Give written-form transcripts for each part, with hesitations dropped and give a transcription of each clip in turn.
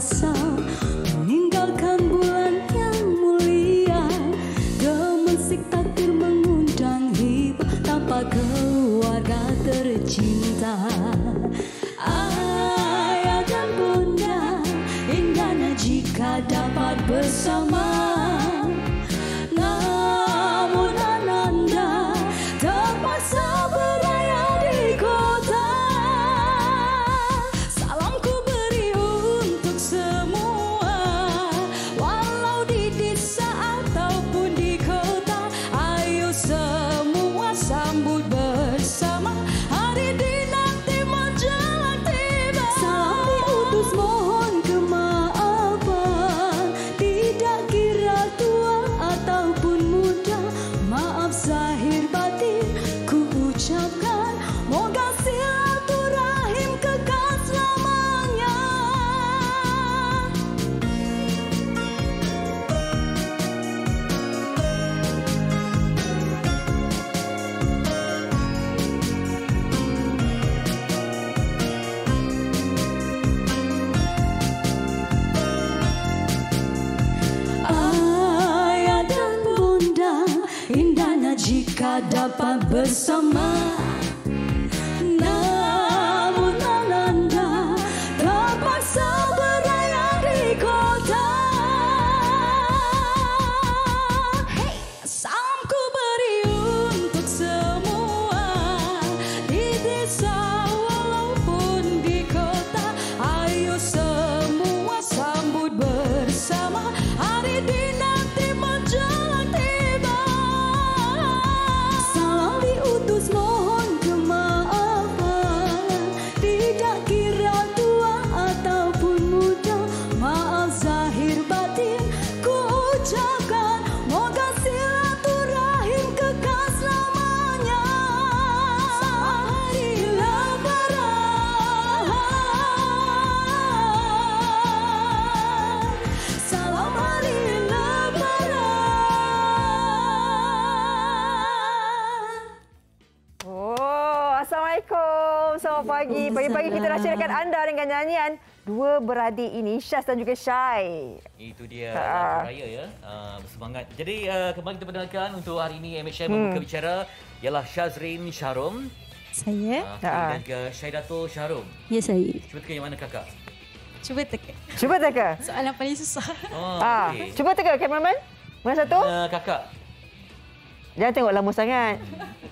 kuasa meninggalkan bulan yang mulia. Gemesik takdir mengundang hibah tanpa keluarga tercinta. Ayah dan bunda, indahnya jika dapat bersama. Namun ananda terpaksa beraya di kota. Salamku beri untuk semua, walau di desa ataupun di kota. Ayo semua sambut bersama, hari dinanti menjelang tiba. Salam diutus mohon kemaafan, tidak kira tua ataupun muda. Maaf zahir batin ku ucapkan, moga silaturahim kekal selamanya. Ayah dan bunda, indahnya jika dapat bersama. Namun ananda terpaksa beraya di kota. Salamku beri untuk semua, di desa walaupun di kota. Ayo semua sambut bersama, hari dinanti menjelang tiba. Salam diutus mohon kemaafan, tidak kira tua ataupun muda. Maaf zahir batin ku ucapkan, moga silaturahim kekal selamanya. Selamat hari lebaran, salam hari lebaran. Oh, Assalamualaikum. Selamat pagi. Pagi-pagi kita rahsiakan anda dengan nyanyian dua beradik ini, Syaz dan juga Syai. Itu dia lagu raya ya. Bersemangat. Jadi kembali kita mendengarkan untuk hari ini MHI membuka bicara ialah Syazrin Syarum. Saya? Dan juga Syaidatul Syarum. Ya saya. Cuba teka yang mana kakak? Cuba teka. Cuba teka. Soalan paling susah. Oh, okey. Cuba teka cameraman. Mana satu? Kakak. Jangan tengok lama sangat.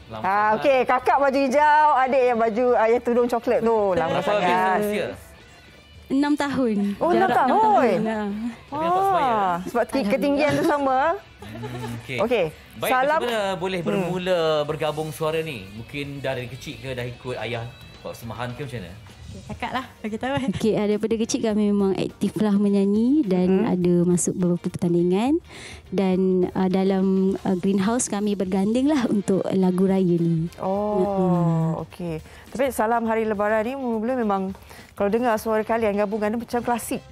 Lama sangat. Okey, kakak baju hijau, adik yang baju yang tudung coklat tu. Lama Berapa sangat. usia? 6 tahun. Oh, 6 Jarak tahun. Tapi nampak sebaya. Sebab ketinggian tu sama. Okey. Okey. Baik, Salam. macam mana boleh bermula bergabung suara ni? Mungkin dari kecil ke dah ikut ayah buat semahan ke macam mana? Okay, kakak lah bagi tahu. Okey, daripada kecil kami memang aktiflah menyanyi dan ada masuk beberapa pertandingan dan dalam greenhouse kami bergandinglah untuk lagu raya ni. Oh, okey. Tapi salam hari lebaran ni mula-mula memang kalau dengar suara kalian gabungan ni macam klasik.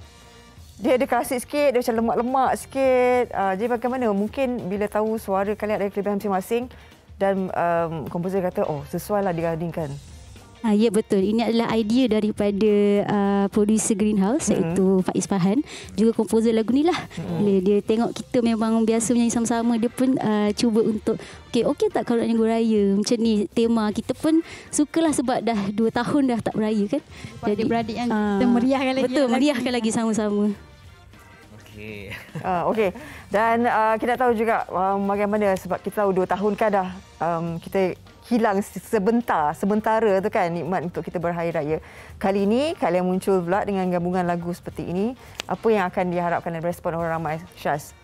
Dia ada klasik sikit, dia macam lemak-lemak sikit. Jadi bagaimana mungkin bila tahu suara kalian ada kelebihan masing-masing dan komposer kata, oh sesuailah digandingkan. Ya betul. Ini adalah idea daripada producer Greenhouse iaitu Faiz Fahan, juga komposer lagu ni lah. Bila dia tengok kita memang biasa menyanyi sama-sama, dia pun cuba untuk okey tak kalau nak nyanyi raya macam ni tema. Kita pun sukalah sebab dah 2 tahun dah tak beraya kan. Jadi Beradik yang kita meriahkan lagi. betul, meriahkan lagi sama-sama. Okey. Okey. Dan kita tahu juga bagaimana sebab kita tahu 2 tahun kan dah kita hilang sementara tu kan nikmat untuk kita berhari raya. Kali ini kalian muncul pula dengan gabungan lagu seperti ini. Apa yang akan diharapkan dan respon orang ramai, Syaz?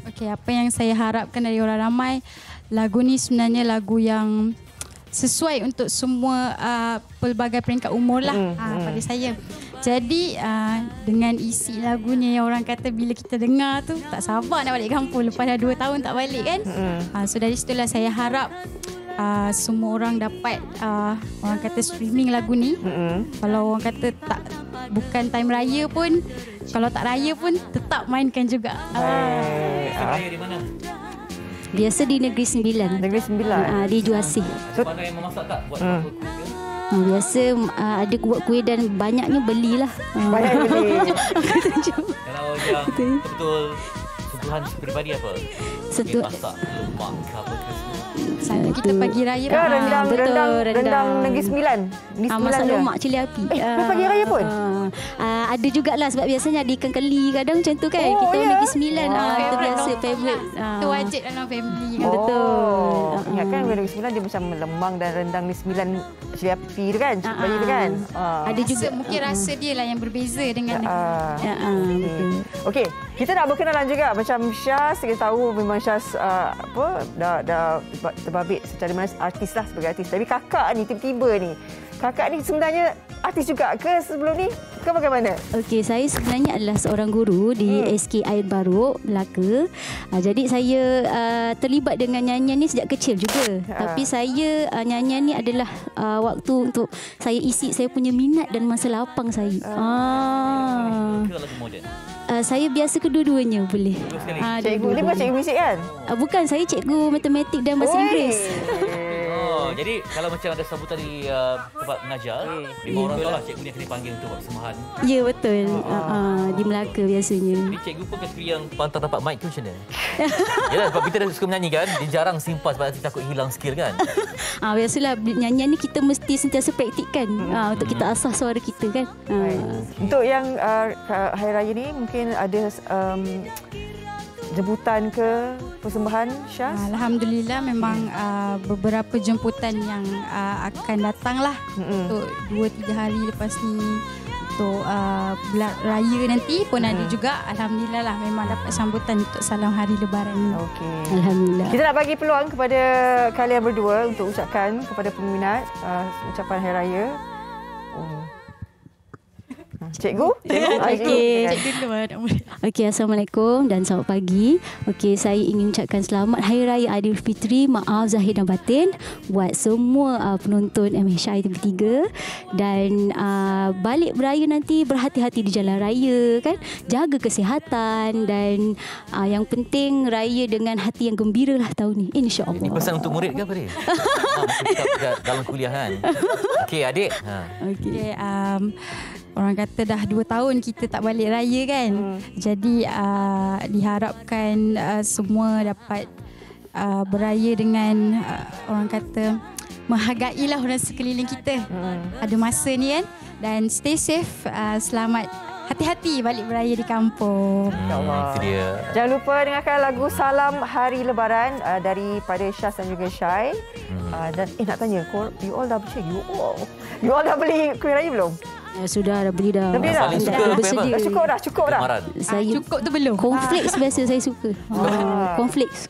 Okey, apa yang saya harapkan dari orang ramai, lagu ni sebenarnya lagu yang sesuai untuk semua pelbagai peringkat umur lah pada saya. Jadi dengan isi lagunya yang orang kata bila kita dengar tu tak sabar nak balik kampung lepas dah 2 tahun tak balik kan. So dari situlah saya harap semua orang dapat orang kata streaming lagu ni. Kalau orang kata tak bukan time raya pun, kalau tak raya pun tetap mainkan juga. Raya di mana? Biasa di Negeri Sembilan. Negeri Sembilan. Di Juasih. Pandai yang memasak tak? Buat apa? Biasa ada buat kuih dan banyaknya belilah. Banyak beli. Aku tunjuk. Kalau yang betul sentuhan peribadi apa? Sentuh- Masak lemak ke apa ke semua. Satu kita pagi raya. Ke rendang, betul, rendang Negeri Sembilan. Negeri Sembilan Masak je. lemak cili api. pagi raya pun? Ada jugalah sebab biasanya ada ikan keli kadang macam tu kan. Kita ya? Negeri Sembilan. Kita Favourite biasa lontong favourite. lah. Itu wajib dalam family kan. Betul. Ingat kan Negeri Sembilan dia macam lemang dan rendang Negeri Sembilan cili api tu kan. Cili api tu kan. Ada juga. Mungkin rasa dia lah yang berbeza dengan Betul. Okey, kita nak berkenalan juga macam Syaz. Kita tahu memang Syaz dah terbabit secara artis lah, sebagai artis. Tapi kakak ni tiba-tiba ni. Kakak ni sebenarnya artis juga ke sebelum ni? Ke bagaimana? Okey, saya sebenarnya adalah seorang guru di SK Air Baruk, Melaka. Jadi saya terlibat dengan nyanyian ni sejak kecil juga. Tapi saya nyanyian ni adalah waktu untuk saya isi saya punya minat dan masa lapang saya. Ke lagu moden. Saya biasa kedua-duanya boleh. Cikgu ni bukan cikgu muzik kan? Bukan, saya cikgu matematik dan bahasa Inggeris. Jadi kalau macam ada sambutan di tempat mengajar, 5 orang tahu lah cikgu ni akan dipanggil untuk buat persembahan. Ya, betul. Di Melaka biasanya. Jadi cikgu pun kategori yang pantang dapat mic tu macam mana? Yalah, sebab kita dah suka menyanyi kan, dia jarang simpan sebab takut hilang skill kan. Biasalah nyanyian ni kita mesti sentiasa praktikkan untuk kita asah suara kita kan. Untuk yang Hari Raya ni mungkin ada jemputan ke persembahan Syaz? Alhamdulillah memang beberapa jemputan yang akan datang lah untuk 2-3 hari lepas ni. Untuk bulan raya nanti pun ada juga. Alhamdulillah lah memang dapat sambutan untuk salam hari lebaran ni. Okey. Alhamdulillah. Kita nak bagi peluang kepada kalian berdua untuk ucapkan kepada peminat ucapan Hari Raya. Cikgu? Okey. Cikgu dulu. Okey, Assalamualaikum dan selamat pagi. Okey, saya ingin ucapkan selamat Hari Raya Aidilfitri. Maaf zahir dan batin buat semua penonton MHI TV3 dan balik beraya nanti berhati-hati di jalan raya kan. Jaga kesihatan dan yang penting raya dengan hati yang gembira lah tahun ni, insya-Allah. Ini pesan untuk murid ke apa dia? Kita dalam kuliah kan. Okey, adik. Okay, orang kata dah 2 tahun kita tak balik raya kan. Jadi diharapkan semua dapat beraya dengan orang kata menghargailah orang sekeliling kita. Ada masa ni kan. Dan stay safe, selamat, hati-hati balik beraya di kampung. InsyaAllah. Itu dia. Jangan lupa dengarkan lagu Salam Hari Lebaran daripada Syaz dan juga Syai. Dan nak tanya, you all dah beli kuih raya belum? Ya, sudah dah beli dah. Dah beli dah? Paling suka apa, bersedia. Cukup dah. Kemaran. Saya Cukup tu belum? cornflakes biasa saya suka.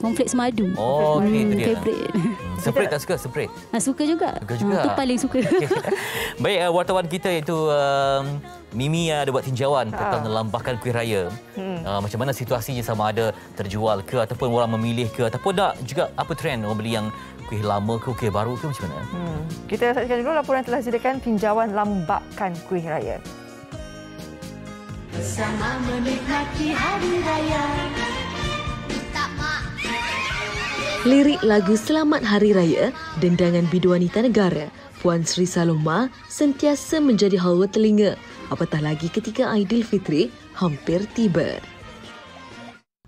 Cornflakes madu. Oh, okey, itu dia. Favorite. Spray tak suka? Spray. Suka juga. Suka juga. Itu paling suka. Baik, wartawan kita iaitu Mimi ada buat tinjauan tentang lambakan kuih raya. Macam mana situasinya, sama ada terjual ke ataupun orang memilih ke ataupun tak, juga apa trend orang beli yang kuih lama ke kuih baru ke macam mana? Kita saksikan dulu laporan telah disediakan tinjauan lambakan kuih raya. Bersama menikmati hari raya. Lirik lagu Selamat Hari Raya dendangan bidu wanita negara Puan Sri Saloma sentiasa menjadi halwa telinga, apatah lagi ketika Aidilfitri hampir tiba.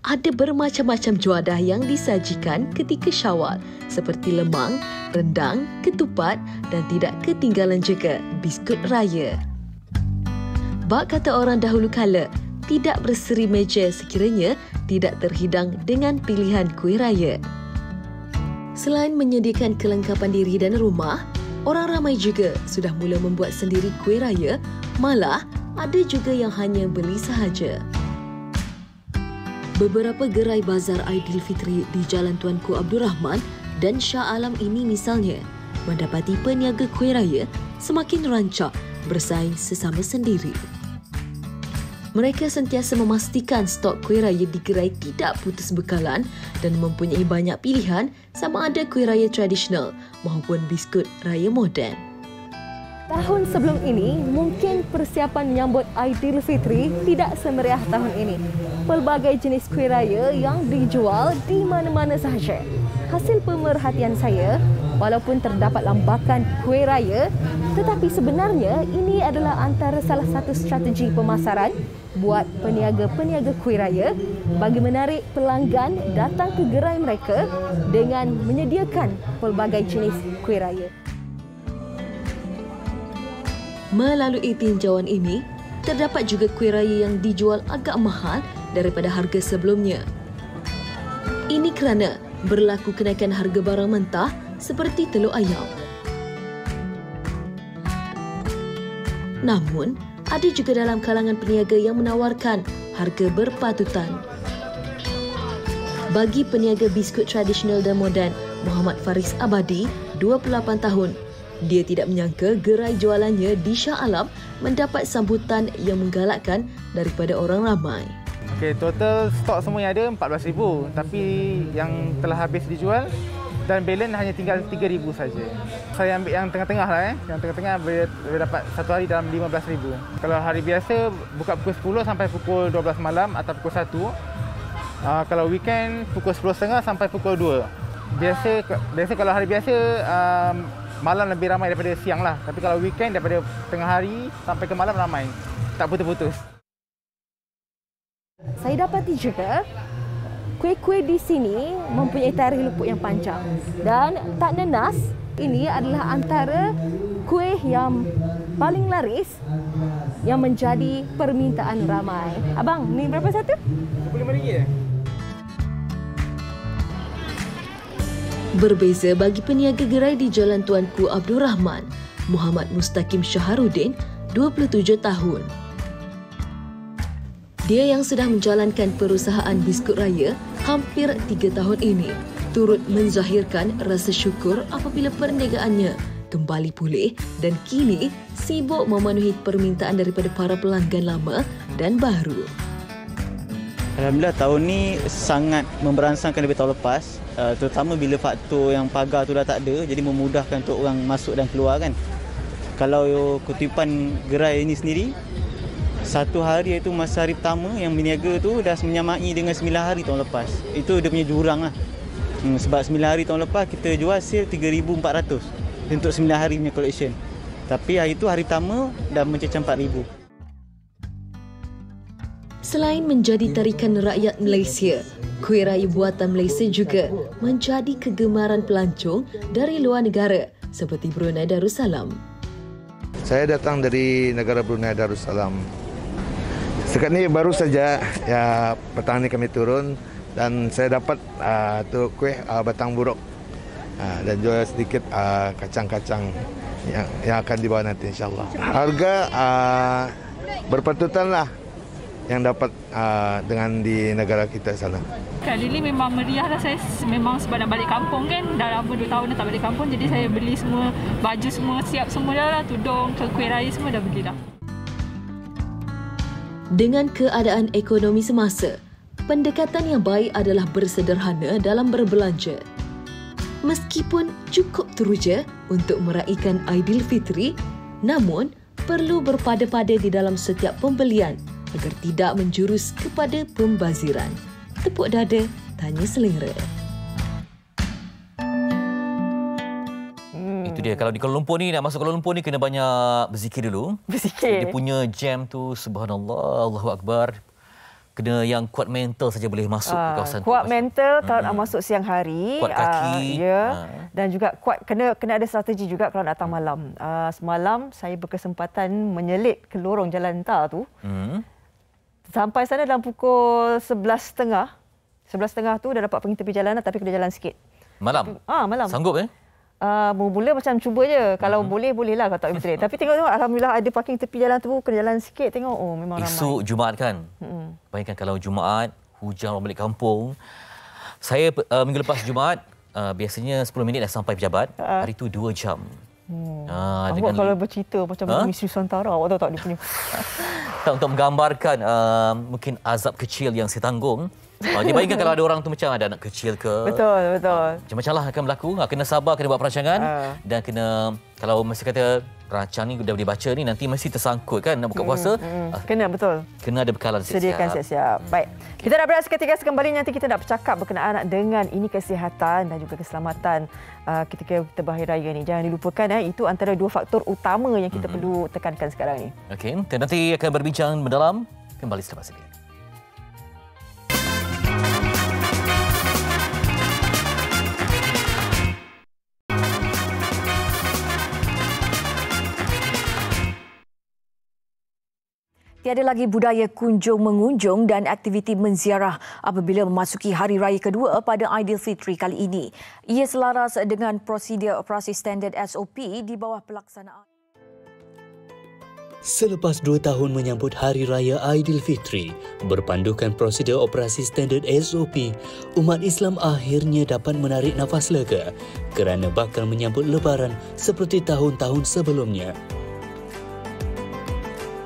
Ada bermacam-macam juadah yang disajikan ketika Syawal seperti lemang, rendang, ketupat dan tidak ketinggalan juga biskut raya. Bak kata orang dahulu kala, tidak berseri meja sekiranya tidak terhidang dengan pilihan kuih raya. Selain menyediakan kelengkapan diri dan rumah, orang ramai juga sudah mula membuat sendiri kuih raya, malah ada juga yang hanya beli sahaja. Beberapa gerai bazar Aidilfitri di Jalan Tuanku Abdul Rahman dan Shah Alam ini misalnya mendapati peniaga kuih raya semakin rancak bersaing sesama sendiri. Mereka sentiasa memastikan stok kuih raya di gerai tidak putus bekalan dan mempunyai banyak pilihan sama ada kuih raya tradisional maupun biskut raya moden. Tahun sebelum ini, mungkin persiapan menyambut Aidilfitri tidak semeriah tahun ini. Pelbagai jenis kuih raya yang dijual di mana-mana sahaja. Hasil pemerhatian saya, Walaupun terdapat lambakan kuih raya, tetapi sebenarnya ini adalah antara salah satu strategi pemasaran buat peniaga-peniaga kuih raya bagi menarik pelanggan datang ke gerai mereka dengan menyediakan pelbagai jenis kuih raya. Melalui tinjauan ini, terdapat juga kuih raya yang dijual agak mahal daripada harga sebelumnya. Ini kerana berlaku kenaikan harga barang mentah seperti telur ayam. Namun, ada juga dalam kalangan peniaga yang menawarkan harga berpatutan. Bagi peniaga biskut tradisional dan moden, Muhammad Faris Abadi, 28 tahun, dia tidak menyangka gerai jualannya di Shah Alam mendapat sambutan yang menggalakkan daripada orang ramai. Okey, total stok semua yang ada 14,000, tapi yang telah habis dijual dan balance hanya tinggal 3,000 saja. Saya ambil yang tengah-tengah lah. Yang tengah-tengah boleh dapat satu hari dalam 15,000. Kalau hari biasa buka pukul 10 sampai pukul 12 malam atau pukul 1. Kalau weekend pukul 10.30 sampai pukul 2. Biasa kalau hari biasa malam lebih ramai daripada siang lah. Tapi kalau weekend daripada tengah hari sampai ke malam ramai. Tak putus-putus. Saya dapati juga kuih-kuih di sini mempunyai tarikh luput yang panjang dan tak nenas. Ini adalah antara kuih yang paling laris yang menjadi permintaan ramai. Abang, ni berapa satu? RM25. Berbeza bagi peniaga gerai di Jalan Tuanku Abdul Rahman, Muhammad Mustaqim Syaharuddin, 27 tahun. Dia yang sedang menjalankan perusahaan biskut raya hampir 3 tahun ini turut menzahirkan rasa syukur apabila perniagaannya kembali pulih dan kini sibuk memenuhi permintaan daripada para pelanggan lama dan baru. Alhamdulillah tahun ni sangat memberansangkan daripada tahun lepas, terutama bila faktor yang pagar tu dah tak ada, jadi memudahkan untuk orang masuk dan keluar kan. Kalau kutipan gerai ini sendiri, satu hari iaitu masa hari pertama yang berniaga tu dah menyamai dengan 9 hari tahun lepas. Itu dia punya jurang lah. Sebab 9 hari tahun lepas kita jual sale 3,400 untuk 9 hari punya collection. Tapi hari itu hari pertama dah mencecah 4,000. Selain menjadi tarikan rakyat Malaysia, kuih raya buatan Malaysia juga menjadi kegemaran pelancong dari luar negara seperti Brunei Darussalam. Saya datang dari negara Brunei Darussalam. Sekarang ni baru saja ya petang ni kami turun dan saya dapat tu kuih batang buruk dan juga sedikit kacang-kacang yang akan dibawa nanti insya-Allah. Harga berpatutan lah yang dapat dengan di negara kita sana. Kali ni memang meriah lah. Saya memang sebab nak balik kampung kan. Dah lama 2 tahun dah tak balik kampung. Jadi saya beli semua baju semua siap semua dah lah. Tudung ke kuih raya semua dah beli dah. Dengan keadaan ekonomi semasa, pendekatan yang baik adalah bersederhana dalam berbelanja. Meskipun cukup teruja untuk meraihkan Aidilfitri, namun perlu berpada-pada di dalam setiap pembelian agar tidak menjurus kepada pembaziran. Tepuk dada, tanya selera. Itu dia. Kalau di Kuala Lumpur ni, nak masuk Kuala Lumpur ni kena banyak berzikir dulu. Berzikir. Dia punya jam tu, subhanallah, Allahu Akbar. Kena yang kuat mental saja boleh masuk ke kawasan tu. Kuat mental kalau nak masuk siang hari. Kuat kaki. Dan juga kuat kena ada strategi juga kalau nak datang malam. Semalam saya berkesempatan menyelit ke lorong Jalan Tar tu. Sampai sana dalam pukul 11.30. 11.30 tu dah dapat pergi tepi jalan tapi kena jalan sikit. Malam? Malam. Sanggup Mula macam cuba je. Kalau boleh-bolehlah kalau tak boleh. Tapi tengok alhamdulillah ada parking tepi jalan tu, kena jalan sikit tengok memang ramai. Esok Jumaat kan? Bayangkan kalau Jumaat, hujan orang balik kampung. Saya minggu lepas Jumaat, biasanya 10 minit dah sampai pejabat. Hari tu 2 jam. Awak kalau bercerita macam Misteri Nusantara, awak tahu tak dia punya. Untuk menggambarkan mungkin azab kecil yang saya tanggung. Dia bayangkan kalau ada orang tu macam ada anak kecil ke. Betul. Macam-macam lah akan berlaku. Kena sabar, kena buat perancangan. Dan kena, kalau mesti kata rancang ni dah boleh baca ni, nanti mesti tersangkut kan nak buka puasa. Kena, betul. Kena ada bekalan siap-siap. Sediakan siap-siap. Baik. Kita nak berehat seketika, kembali nanti kita nak bercakap berkenaan dengan ini kesihatan dan juga keselamatan ketika kita berhari raya ni. Jangan dilupakan, itu antara dua faktor utama yang kita perlu tekankan sekarang ni. Okey, kita nanti akan berbincang mendalam kembali selepas ini. Tiada lagi budaya kunjung-mengunjung dan aktiviti menziarah apabila memasuki Hari Raya kedua pada Aidilfitri kali ini. Ia selaras dengan prosedur operasi standard SOP di bawah pelaksanaan. Selepas 2 tahun menyambut Hari Raya Aidilfitri, berpandukan prosedur operasi standard SOP, umat Islam akhirnya dapat menarik nafas lega kerana bakal menyambut Lebaran seperti tahun-tahun sebelumnya.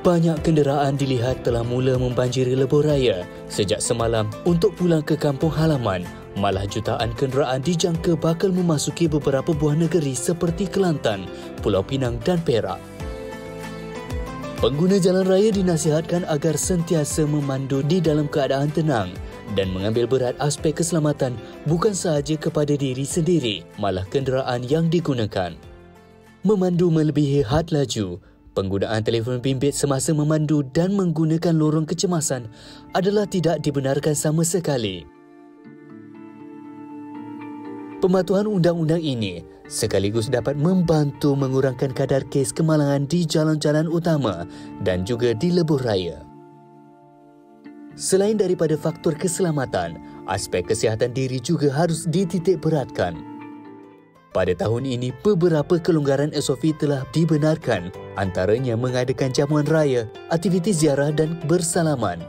Banyak kenderaan dilihat telah mula membanjiri lebuh raya sejak semalam untuk pulang ke kampung halaman. Malah jutaan kenderaan dijangka bakal memasuki beberapa buah negeri seperti Kelantan, Pulau Pinang dan Perak. Pengguna jalan raya dinasihatkan agar sentiasa memandu di dalam keadaan tenang dan mengambil berat aspek keselamatan bukan sahaja kepada diri sendiri, malah kenderaan yang digunakan. Memandu melebihi had laju, penggunaan telefon bimbit semasa memandu dan menggunakan lorong kecemasan adalah tidak dibenarkan sama sekali. Pematuhan undang-undang ini sekaligus dapat membantu mengurangkan kadar kes kemalangan di jalan-jalan utama dan juga di lebuh raya. Selain daripada faktor keselamatan, aspek kesihatan diri juga harus dititik beratkan. Pada tahun ini, beberapa kelonggaran SOP telah dibenarkan, antaranya mengadakan jamuan raya, aktiviti ziarah dan bersalaman.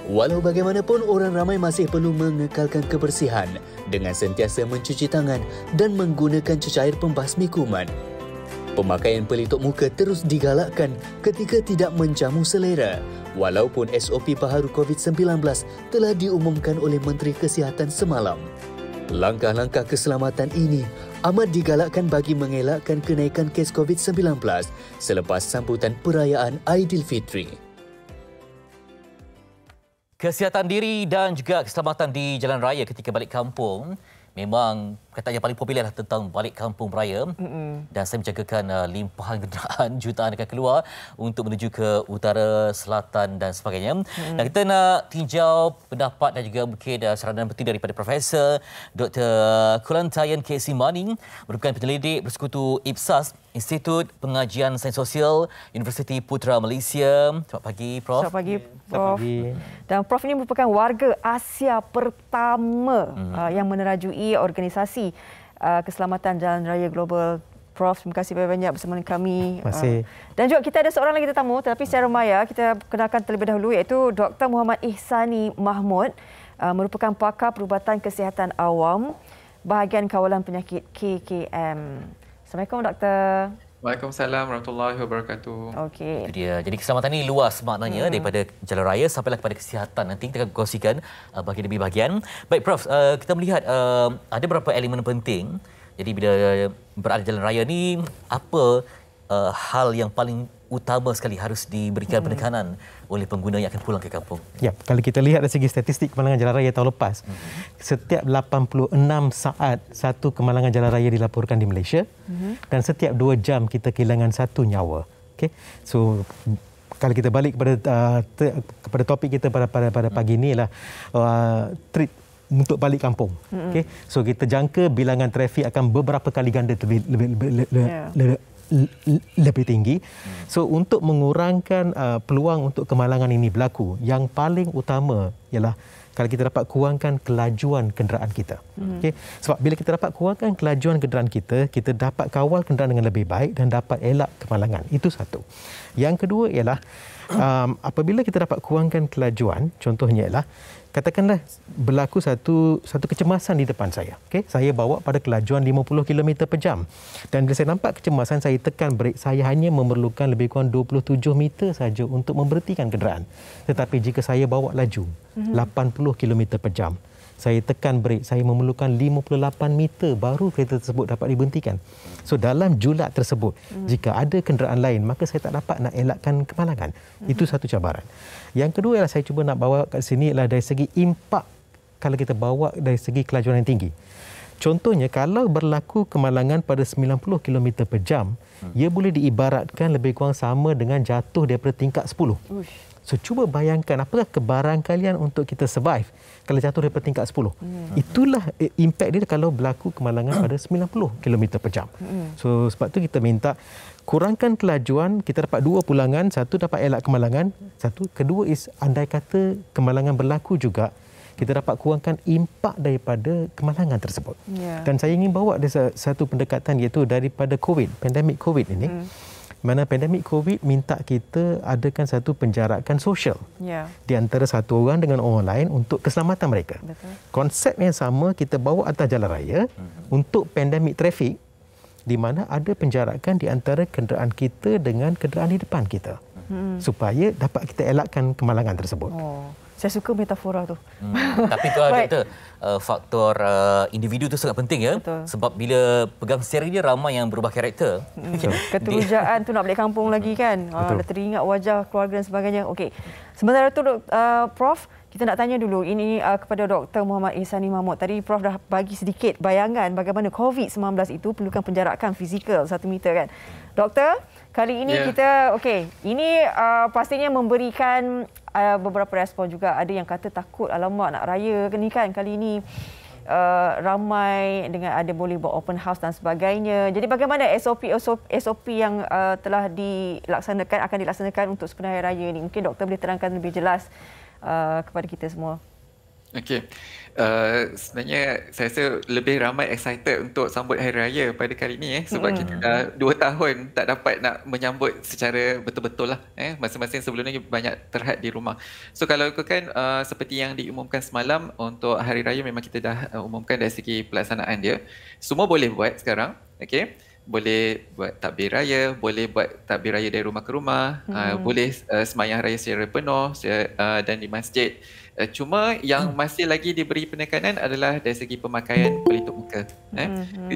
Walau bagaimanapun, orang ramai masih perlu mengekalkan kebersihan dengan sentiasa mencuci tangan dan menggunakan cecair pembasmi kuman. Pemakaian pelitup muka terus digalakkan ketika tidak menjamu selera, walaupun SOP baharu COVID-19 telah diumumkan oleh Menteri Kesihatan semalam. Langkah-langkah keselamatan ini amat digalakkan bagi mengelakkan kenaikan kes COVID-19 selepas sambutan perayaan Aidilfitri. Kesihatan diri dan juga keselamatan di jalan raya ketika balik kampung memang perkataan yang paling popular lah tentang balik kampung beraya. Dan saya menjagakan limpahan kenderaan jutaan akan keluar untuk menuju ke utara, selatan dan sebagainya. Dan kita nak tinjau pendapat dan juga mungkin saranan penting daripada Profesor Dr. Kulantayan K.C. Manning, merupakan penyelidik bersekutu IPSAS, Institut Pengajian Sains Sosial, Universiti Putra Malaysia. Selamat pagi, Prof. Selamat pagi, Prof. Dan Prof ini merupakan warga Asia pertama yang menerajui organisasi keselamatan jalan raya global. Prof, terima kasih banyak bersama dengan kami. Terima kasih. Dan juga kita ada seorang lagi tetamu, tetapi secara maya kita kenalkan terlebih dahulu, iaitu Dr. Muhammad Ihsani Mahmud, merupakan pakar perubatan kesihatan awam, bahagian kawalan penyakit KKM. Assalamualaikum, Doktor. Waalaikumsalam warahmatullahi wabarakatuh. Okey. Itu dia. Jadi keselamatan ini luas maknanya daripada jalan raya sampailah kepada kesihatan. Nanti kita akan kongsikan bahagian demi bahagian. Baik, Prof, kita melihat ada beberapa elemen penting. Jadi bila berada jalan raya ni, apa hal yang paling utama sekali harus diberikan penekanan oleh pengguna yang akan pulang ke kampung? Ya, kalau kita lihat dari segi statistik kemalangan jalan raya tahun lepas, setiap 86 saat satu kemalangan jalan raya dilaporkan di Malaysia dan setiap 2 jam kita kehilangan 1 nyawa. Okey. So kalau kita balik kepada topik kita pada pagi ini ialah trip untuk balik kampung. Okey. So kita jangka bilangan trafik akan beberapa kali ganda lebih tinggi. So untuk mengurangkan peluang untuk kemalangan ini berlaku, yang paling utama ialah kalau kita dapat kurangkan kelajuan kenderaan kita. Okay? Sebab bila kita dapat kurangkan kelajuan kenderaan kita, kita dapat kawal kenderaan dengan lebih baik dan dapat elak kemalangan. Itu satu. Yang kedua ialah apabila kita dapat kurangkan kelajuan, contohnya ialah katakanlah berlaku satu kecemasan di depan saya. Okay? Saya bawa pada kelajuan 50 km per jam. Dan bila saya nampak kecemasan, saya tekan brek, saya hanya memerlukan lebih kurang 27 meter saja untuk memberhentikan kenderaan. Tetapi jika saya bawa laju 80 km per jam, saya tekan brek, saya memerlukan 58 meter baru kereta tersebut dapat diberhentikan. So dalam julat tersebut, jika ada kenderaan lain, maka saya tak dapat nak elakkan kemalangan. Itu satu cabaran. Yang kedua ialah saya cuba nak bawa kat sini ialah dari segi impak kalau kita bawa dari segi kelajuan yang tinggi. Contohnya, kalau berlaku kemalangan pada 90 km per jam, ia boleh diibaratkan lebih kurang sama dengan jatuh daripada tingkat 10. So, cuba bayangkan apakah kebaran kalian untuk kita survive kalau jatuh daripada tingkat 10. Itulah impak dia kalau berlaku kemalangan pada 90 km per jam. So, sebab tu kita minta kurangkan kelajuan, kita dapat dua pulangan. Satu, dapat elak kemalangan. Satu, kedua is andai kata kemalangan berlaku juga, kita dapat kurangkan impak daripada kemalangan tersebut. Dan saya ingin bawa ada satu pendekatan iaitu daripada COVID, pandemik COVID ini. Mana pandemik COVID minta kita adakan satu penjarakan sosial di antara satu orang dengan orang lain untuk keselamatan mereka. Betul. Konsep yang sama kita bawa atas jalan raya untuk pandemik trafik, di mana ada penjarakan di antara kenderaan kita dengan kenderaan di depan kita supaya dapat kita elakkan kemalangan tersebut. Saya suka metafora tu. Tapi tu doktor, faktor individu tu sangat penting ya. Betul. Sebab bila pegang steering dia ramai yang berubah karakter. Keterujaan tu nak balik kampung lagi kan. Dah teringat wajah keluarga dan sebagainya. Okey. Sementara tu Prof, kita nak tanya dulu ini kepada Dr. Muhammad Ihsani Mahmud. Tadi Prof dah bagi sedikit bayangan bagaimana COVID-19 itu perlukan penjarakan fizikal 1 meter kan. Doktor, kali ini kita ini pastinya memberikan beberapa respon juga. Ada yang kata takut alamak nak raya ni kan kali ini ramai dengan ada boleh buat open house dan sebagainya. Jadi bagaimana SOP yang telah dilaksanakan akan dilaksanakan untuk sempena hari raya ni? Mungkin doktor boleh terangkan lebih jelas kepada kita semua. Okey. Sebenarnya saya rasa lebih ramai excited untuk sambut Hari Raya pada kali ini sebab kita dah 2 tahun tak dapat nak menyambut secara betul-betul lah. Masing-masing sebelum ni banyak terhad di rumah. So kalau ikutkan seperti yang diumumkan semalam untuk Hari Raya memang kita dah umumkan dari segi pelaksanaan dia. Semua boleh buat sekarang. Okey. Boleh buat takbir raya, boleh buat takbir raya dari rumah ke rumah, boleh sembahyang raya secara penuh dan di masjid. Cuma yang masih lagi diberi penekanan adalah dari segi pemakaian pelitup muka.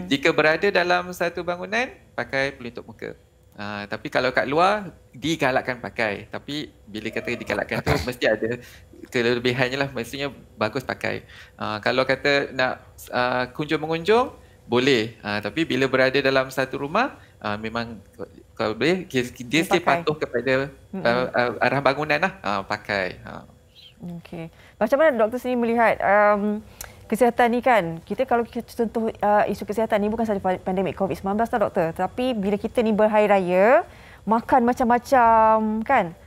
Jika berada dalam satu bangunan, pakai pelitup muka. Tapi kalau kat luar, digalakkan pakai. Tapi bila kata digalakkan tu, mesti ada kelebihannya lah. Maksudnya bagus pakai. Kalau kata nak kunjung-mengunjung, boleh. Tapi bila berada dalam satu rumah, memang kalau boleh, dia still patuh kepada arah bangunan lah. Pakai. Okey. Macam mana doktor sendiri melihat kesihatan ni kan? Kita kalau kita sentuh isu kesihatan ni bukan sahaja pandemik COVID-19 tau doktor. Tapi bila kita ni berhari raya, makan macam-macam kan?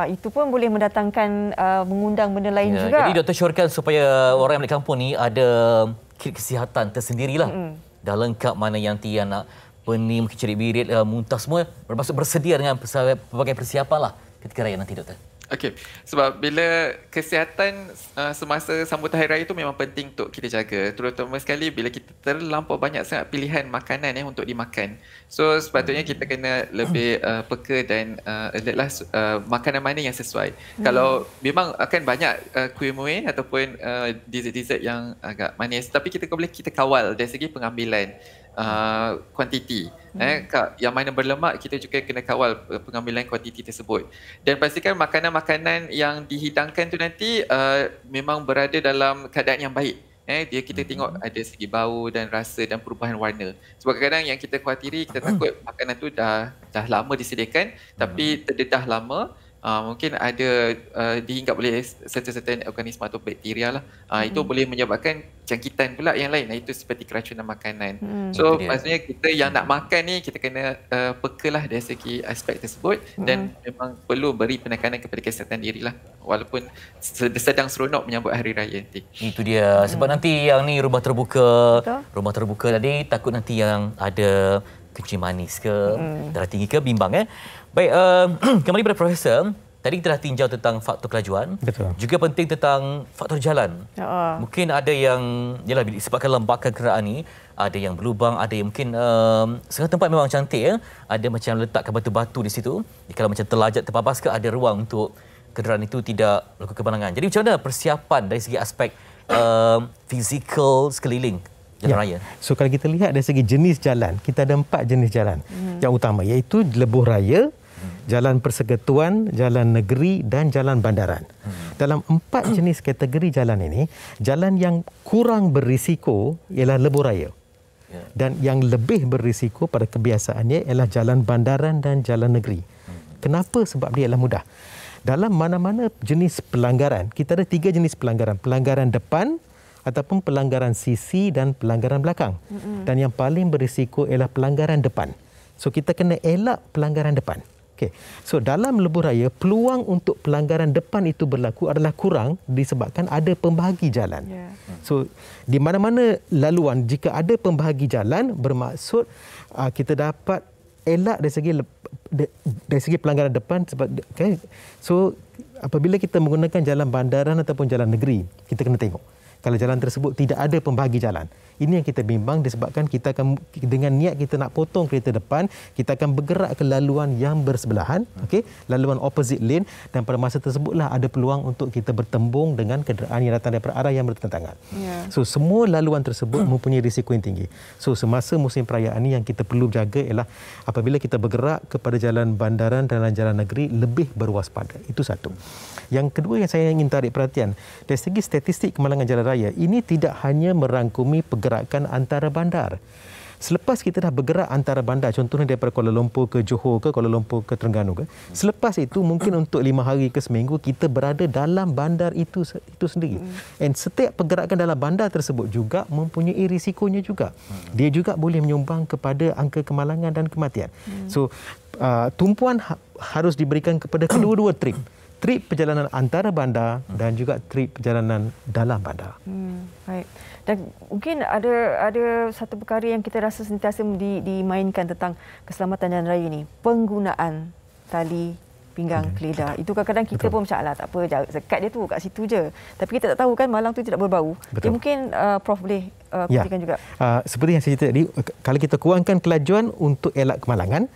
Itu pun boleh mendatangkan mengundang benda lain juga. Jadi doktor syorkan supaya orang yang balik kampung ni ada kit kesihatan tersendirilah. Dah lengkap mana yang tiang nak pening, cerit-birit, muntah semua bermaksud bersedia dengan pelbagai persiapan lah ketika raya nanti doktor. Okey, sebab bila kesihatan semasa sambutan hari raya itu memang penting untuk kita jaga. Terutama sekali bila kita terlampau banyak sangat pilihan makanan untuk dimakan. So sepatutnya kita kena lebih peka dan alertlah makanan mana yang sesuai. Kalau memang akan banyak kuih muih ataupun dessert-dessert yang agak manis, tapi kita kawal dari segi pengambilan kuantiti. Yang mana berlemak kita juga kena kawal pengambilan kuantiti tersebut. Dan pastikan makanan-makanan yang dihidangkan tu nanti memang berada dalam keadaan yang baik. Kita tengok ada segi bau dan rasa dan perubahan warna. Sebab kadang-kadang yang kita khawatiri, kita takut makanan tu dah lama disediakan tapi terdedah lama. Mungkin ada dihinggap oleh certain organisma atau bakteria lah. Itu boleh menyebabkan jangkitan pula yang lain. Itu seperti keracunan makanan. So maksudnya kita yang nak makan ni kita kena pekalah dari segi aspek tersebut dan memang perlu beri penekanan kepada kesihatan diri lah. Walaupun sedang seronok menyambut hari raya nanti. Itu dia. Sebab nanti yang ni rumah terbuka. Rumah terbuka tadi takut nanti yang ada kencing manis ke, darah tinggi ke, bimbang. Baik, kembali pada Profesor. tadi kita dah tinjau tentang faktor kelajuan. Betul. Juga penting tentang faktor jalan. Mungkin ada yang yalah disebabkan lembakan kenderaan ni, ada yang berlubang, ada yang mungkin setengah tempat memang cantik ya. Ada macam letakkan batu-batu di situ. Kalau macam terlajak terpapas ke, ada ruang untuk kenderaan itu tidak melakukan kemalangan. Jadi macam mana persiapan dari segi aspek fizikal sekeliling jalan raya? So kalau kita lihat dari segi jenis jalan, kita ada 4 jenis jalan yang utama, iaitu lebuh raya, jalan persekutuan, jalan negeri dan jalan bandaran. Dalam 4 jenis kategori jalan ini, jalan yang kurang berisiko ialah lebuh raya. Dan yang lebih berisiko pada kebiasaannya ialah jalan bandaran dan jalan negeri. Kenapa? Sebab dia adalah mudah. Dalam mana-mana jenis pelanggaran, kita ada 3 jenis pelanggaran. Pelanggaran depan ataupun pelanggaran sisi dan pelanggaran belakang. Dan yang paling berisiko ialah pelanggaran depan. So kita kena elak pelanggaran depan. Okay. So dalam lebuh raya, peluang untuk pelanggaran depan itu berlaku adalah kurang disebabkan ada pembahagi jalan. So di mana-mana laluan, jika ada pembahagi jalan, bermaksud kita dapat elak dari segi pelanggaran depan. Okay. So apabila kita menggunakan jalan bandaran ataupun jalan negeri, kita kena tengok kalau jalan tersebut tidak ada pembahagi jalan. Ini yang kita bimbang disebabkan kita akan dengan niat kita nak potong kereta depan, kita akan bergerak ke laluan yang bersebelahan, okey, laluan opposite lane, dan pada masa tersebutlah ada peluang untuk kita bertembung dengan kenderaan yang datang daripada arah yang bertentangan. So semua laluan tersebut mempunyai risiko yang tinggi. So semasa musim perayaan ini yang kita perlu jaga ialah apabila kita bergerak kepada jalan bandaran dan jalan negeri, lebih berwaspada. Itu satu. Yang kedua yang saya ingin tarik perhatian, dari segi statistik kemalangan jalan raya, ini tidak hanya merangkumi pergerakan antara bandar. Selepas kita dah bergerak antara bandar, contohnya daripada Kuala Lumpur ke Johor ke Kuala Lumpur ke Terengganu ke, selepas itu mungkin untuk 5 hari ke seminggu kita berada dalam bandar itu sendiri. Dan setiap pergerakan dalam bandar tersebut juga mempunyai risikonya juga. Dia juga boleh menyumbang kepada angka kemalangan dan kematian. So tumpuan harus diberikan kepada kedua-dua trip. Trip perjalanan antara bandar dan juga trip perjalanan dalam bandar. Baik. Dan mungkin ada satu perkara yang kita rasa sentiasa dimainkan tentang keselamatan jalan raya ini, penggunaan tali pinggang keledar. Itu kadang-kadang kita pun macam alah tak apa, sekat dia tu kat situ je. Tapi kita tak tahu kan malang tu tidak berbau. Dia mungkin Prof boleh kongsikan juga. Seperti yang saya cerita tadi, kalau kita kurangkan kelajuan untuk elak kemalangan,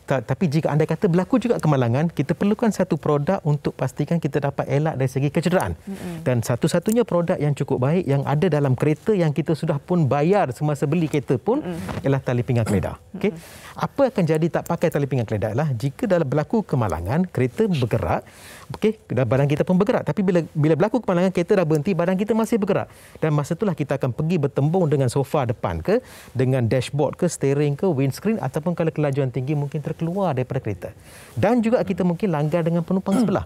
tapi jika anda kata berlaku juga kemalangan, kita perlukan satu produk untuk pastikan kita dapat elak dari segi kecederaan. Dan satu-satunya produk yang cukup baik yang ada dalam kereta yang kita sudah pun bayar semasa beli kereta pun ialah tali pinggang keledar. Okay? Apa akan jadi tak pakai tali pinggang keledar ialah jika dalam berlaku kemalangan, kereta bergerak, okey, badan kita pun bergerak. Tapi bila berlaku kemalangan, kereta dah berhenti, badan kita masih bergerak. Dan masa itulah kita akan pergi bertembung dengan sofa depan ke, dengan dashboard ke, steering ke, windscreen, ataupun kalau kelajuan tinggi mungkin terkeluar daripada kereta. Dan juga kita mungkin langgar dengan penumpang sebelah.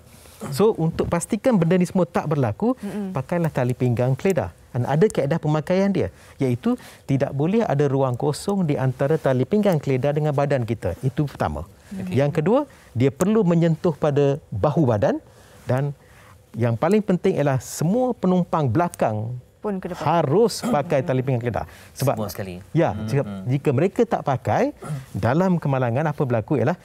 So untuk pastikan benda ni semua tak berlaku, pakailah tali pinggang keledar. Dan ada kaedah pemakaian dia, iaitu tidak boleh ada ruang kosong di antara tali pinggang keledar dengan badan kita. Itu pertama. Yang kedua, dia perlu menyentuh pada bahu badan, dan yang paling penting ialah semua penumpang belakang pun ke depan harus pakai tali pinggang keledar. Sebab semua sekali. Ya, jika mereka tak pakai, dalam kemalangan apa berlaku ialah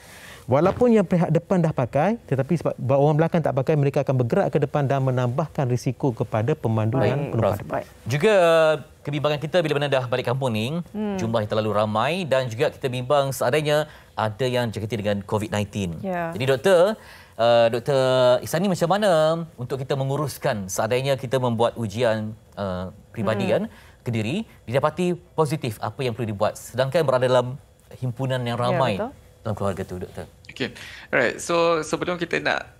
walaupun yang pihak depan dah pakai, tetapi sebab orang belakang tak pakai, mereka akan bergerak ke depan dan menambahkan risiko kepada pemandu dan penumpang depan. Juga kebimbangan kita bila mana dah balik kampung ni, jumlah yang terlalu ramai, dan juga kita bimbang seandainya ada yang jangkiti dengan COVID-19. Jadi Doktor Ihsani, macam mana untuk kita menguruskan seandainya kita membuat ujian peribadi kan ke diri, didapati positif, apa yang perlu dibuat sedangkan berada dalam himpunan yang ramai dalam keluarga tu, Doktor? Okay. Alright. So sebelum kita nak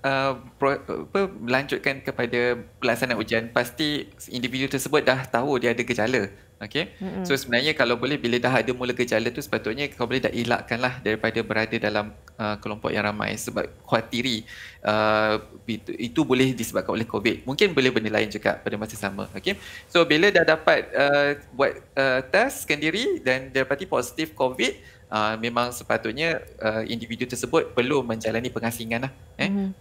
melanjutkan kepada pelaksanaan ujian, pasti individu tersebut dah tahu dia ada gejala. Okay. So sebenarnya kalau boleh, bila dah ada mula gejala tu, sepatutnya kalau boleh dah elakkanlah daripada berada dalam kelompok yang ramai, sebab khawatiri itu boleh disebabkan oleh COVID. Mungkin boleh benda lain juga pada masa sama. Okay. So bila dah dapat buat testkan diri dan dapati positif COVID, memang sepatutnya individu tersebut perlu menjalani pengasingan lah.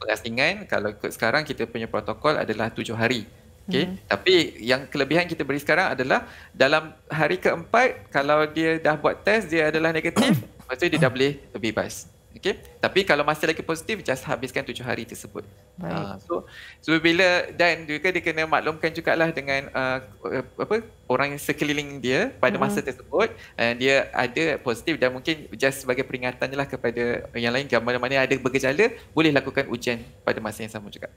Pengasingan kalau ikut sekarang kita punya protokol adalah 7 hari. Okay. Tapi yang kelebihan kita beri sekarang adalah dalam hari keempat, kalau dia dah buat test dia adalah negatif, lepas tu dia dah boleh bebas. Okay? Tapi kalau masih lagi positif, just habiskan 7 hari tersebut. Baik. So bila dan juga dia kena maklumkan jugalah dengan orang sekeliling dia pada masa tersebut, dia ada positif dan mungkin just sebagai peringatan je lah kepada yang lain, mana-mana ada bergejala boleh lakukan ujian pada masa yang sama juga.